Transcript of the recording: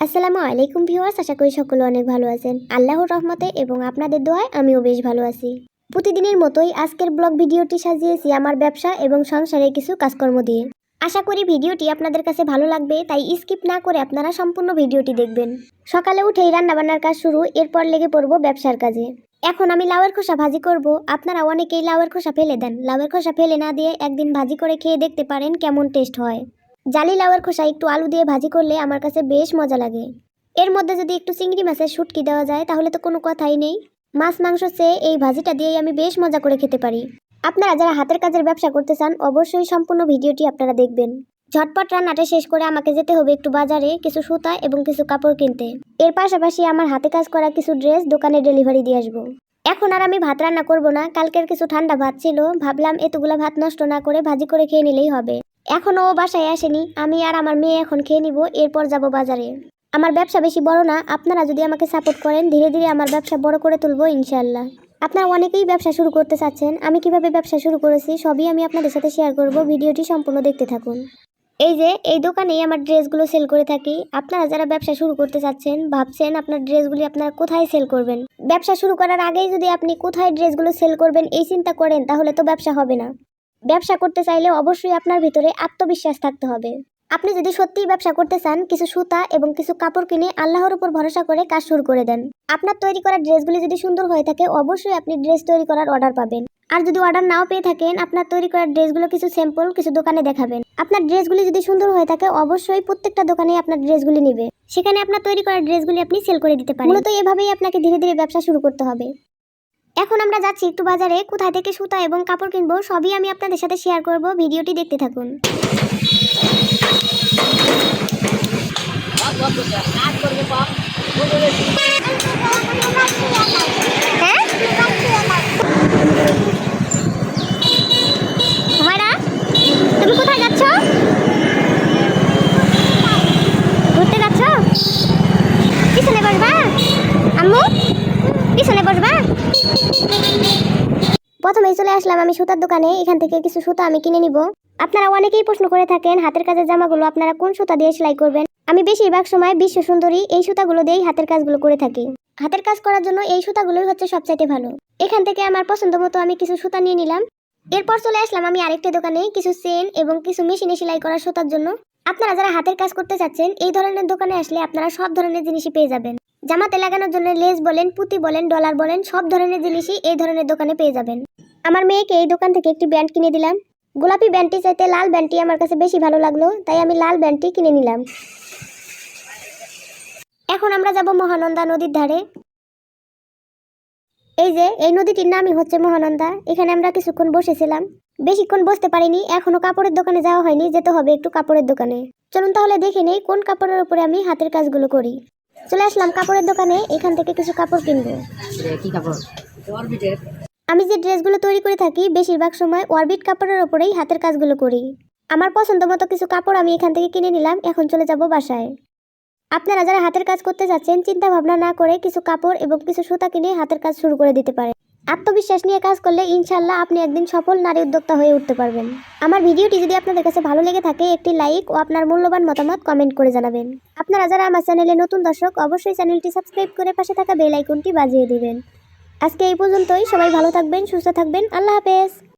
আসসালামু আলাইকুম ভিউয়ার্স, আশা করি সকলে অনেক ভালো আছেন। আল্লাহর রহমতে এবং আপনাদের দোয়ায় আমিও বেশ ভালো আছি। প্রতিদিনের মতোই আজকের ব্লগ ভিডিওটি সাজিয়েছি আমার ব্যবসা এবং সংসারের কিছু কাজকর্ম দিয়ে। আশা করি ভিডিওটি আপনাদের কাছে ভালো লাগবে, তাই স্কিপ না করে আপনারা সম্পূর্ণ ভিডিওটি দেখবেন। সকালে উঠেই রান্নাবান্নার কাজ শুরু, এরপর লেগে পড়বো ব্যবসার কাজে। এখন আমি লাউয়ের খোসা ভাজি করব। আপনারা অনেকেই লাউয়ের খোসা ফেলে দেন। লাউয়ের খোসা ফেলে না দিয়ে একদিন ভাজি করে খেয়ে দেখতে পারেন কেমন টেস্ট হয়। জালি লাউয়ের খোসা একটু আলু দিয়ে ভাজি করলে আমার কাছে বেশ মজা লাগে। এর মধ্যে যদি একটু চিংড়ি মাছের শুটকি দেওয়া যায় তাহলে তো কোনো কথাই নেই। মাছ মাংস চেয়ে এই ভাজিটা দিয়েই আমি বেশ মজা করে খেতে পারি। আপনারা যারা হাতের কাজের ব্যবসা করতে চান অবশ্যই সম্পূর্ণ ভিডিওটি আপনারা দেখবেন। ঝটপট রান্নাটা শেষ করে আমাকে যেতে হবে একটু বাজারে কিছু সুতা এবং কিছু কাপড় কিনতে। এর পাশাপাশি আমার হাতে কাজ করা কিছু ড্রেস দোকানে ডেলিভারি দিয়ে আসবো। এখন আর আমি ভাত রান্না করব না, কালকের কিছু ঠান্ডা ভাত ছিল, ভাবলাম এতগুলা ভাত নষ্ট না করে ভাজি করে খেয়ে নিলেই হবে। এখনো ও বাসায় আসেনি, আমি আর আমার মেয়ে এখন খেয়ে নিব, এরপর যাব বাজারে। আমার ব্যবসা বেশি বড় না, আপনারা যদি আমাকে সাপোর্ট করেন ধীরে ধীরে আমার ব্যবসা বড় করে তুলবো ইনশাআল্লাহ। আপনারা অনেকেই ব্যবসা শুরু করতে চাচ্ছেন, আমি কিভাবে ব্যবসা শুরু করেছি সবই আমি আপনাদের সাথে শেয়ার করব, ভিডিওটি সম্পূর্ণ দেখতে থাকুন। এই যে এই দোকানেই আমার ড্রেসগুলো সেল করে থাকি। আপনারা যারা ব্যবসা শুরু করতে চাচ্ছেন, ভাবছেন আপনার ড্রেসগুলি আপনারা কোথায় সেল করবেন, ব্যবসা শুরু করার আগেই যদি আপনি কোথায় ড্রেসগুলো সেল করবেন এই চিন্তা করেন তাহলে তো ব্যবসা হবে না। ব্যবসা করতে চাইলে অবশ্যই আপনার ভিতরে আত্মবিশ্বাস থাকতে হবে। আপনি যদি সত্যিই ব্যবসা করতে চান, কিছু সুতা এবং কিছু কাপড় কিনে আল্লাহর উপর ভরসা করে কাজ শুরু করে দেন। আপনার তৈরি করা ড্রেসগুলি যদি সুন্দর হয়ে থাকে অবশ্যই আপনি ড্রেস তৈরি করার অর্ডার পাবেন। আর যদি অর্ডার নাও পেয়ে থাকেন, আপনার তৈরি করা ড্রেসগুলো কিছু স্যাম্পল কিছু দোকানে দেখাবেন। আপনার ড্রেসগুলি যদি সুন্দর হয়ে থাকে অবশ্যই প্রত্যেকটা দোকানে আপনার ড্রেসগুলি নেবে, সেখানে আপনার তৈরি করা ড্রেসগুলি আপনি সেল করে দিতে পারেন। মূলত এভাবেই আপনাকে ধীরে ধীরে ব্যবসা শুরু করতে হবে। এখন আমরা যাচ্ছি একটু বাজারে, কোথায় থেকে সুতা এবং কাপড় কিনবো সবই আমি আপনাদের সাথে শেয়ার করব, ভিডিওটি দেখতে থাকুন। হ্যাঁ হুমায়রা, তুমি কোথায় যাচ্ছ? ঘুরতে যাচ্ছ? পিছনে বসবা আম্মু, পিছনে বসবা। প্রথমেই চলে আসলাম আমি সুতার দোকানে, এখান থেকে কিছু সুতা আমি কিনে নিব। আপনারা অনেকেই প্রশ্ন করে থাকেন হাতের কাজের জামাগুলো আপনারা কোন সুতা দিয়ে সেলাই করবেন। আমি বেশিরভাগ সময় বিশ্ব সুন্দরী এই সুতাগুলো দিয়েই হাতের কাজগুলো করে থাকি। হাতের কাজ করার জন্য এই সুতাগুলোই হচ্ছে সবচাইতে ভালো। এখান থেকে আমার পছন্দ মতো আমি কিছু সুতা নিয়ে নিলাম। এরপর চলে আসলাম আমি আরেকটা দোকানে কিছু চেন এবং কিছু মেশিনে সেলাই করা সুতার জন্য। আপনারা যারা হাতের কাজ করতে চাচ্ছেন এই ধরনের দোকানে আসলে আপনারা সব ধরনের জিনিসই পেয়ে যাবেন। জামাতে লাগানোর জন্য লেস বলেন, পুঁতি বলেন, ডলার বলেন, সব ধরনের জিনিসই এই ধরনের দোকানে পেয়ে যাবেন। আমার মেয়েকে এই দোকান থেকে একটি ব্যান্ড কিনে দিলাম। গোলাপি ব্যান্ডটি চাইতে লাল ব্যান্ডটি আমার কাছে বেশি ভালো লাগলো, তাই আমি লাল ব্যান্ডটি কিনে নিলাম। এখন আমরা যাব মহানন্দা নদীর ধারে। এই যে এই নদীটির নামই হচ্ছে মহানন্দা। এখানে আমরা কিছুক্ষণ বসেছিলাম, বেশিক্ষণ বসতে পারিনি, এখনো কাপড়ের দোকানে যাওয়া হয়নি, যেতে হবে একটু কাপড়ের দোকানে। চলুন তাহলে দেখে নেই কোন কাপড়ের উপরে আমি হাতের কাজগুলো করি। চলে আসলাম কাপড়ের দোকানে, এখান থেকে কিছু কাপড় কিনবো। কি কাপড়? আমি যে ড্রেসগুলো তৈরি করে থাকি বেশিরভাগ সময় অরবিট কাপড়ের উপরেই হাতের কাজগুলো করি। আমার পছন্দ মতো কিছু কাপড় আমি এখান থেকে কিনে নিলাম, এখন চলে যাব বাসায়। আপনারা যারা হাতের কাজ করতে যাচ্ছেন চিন্তা ভাবনা না করে কিছু কাপড় এবং কিছু সুতা কিনে হাতের কাজ শুরু করে দিতে পারেন। আত্মবিশ্বাস নিয়ে কাজ করলে ইনশাল্লাহ আপনি একদিন সফল নারী উদ্যোক্তা হয়ে উঠতে পারবেন। আমার ভিডিওটি যদি আপনাদের কাছে ভালো লেগে থাকে একটি লাইক ও আপনার মূল্যবান মতামত কমেন্ট করে জানাবেন। আপনারা যারা আমার চ্যানেলে নতুন দর্শক অবশ্যই চ্যানেলটি সাবস্ক্রাইব করে পাশে থাকা বেল আইকনটি বাজিয়ে দিবেন। আজকে এই পর্যন্তই, সবাই ভালো থাকবেন, সুস্থ থাকবেন, আল্লাহ হাফেজ।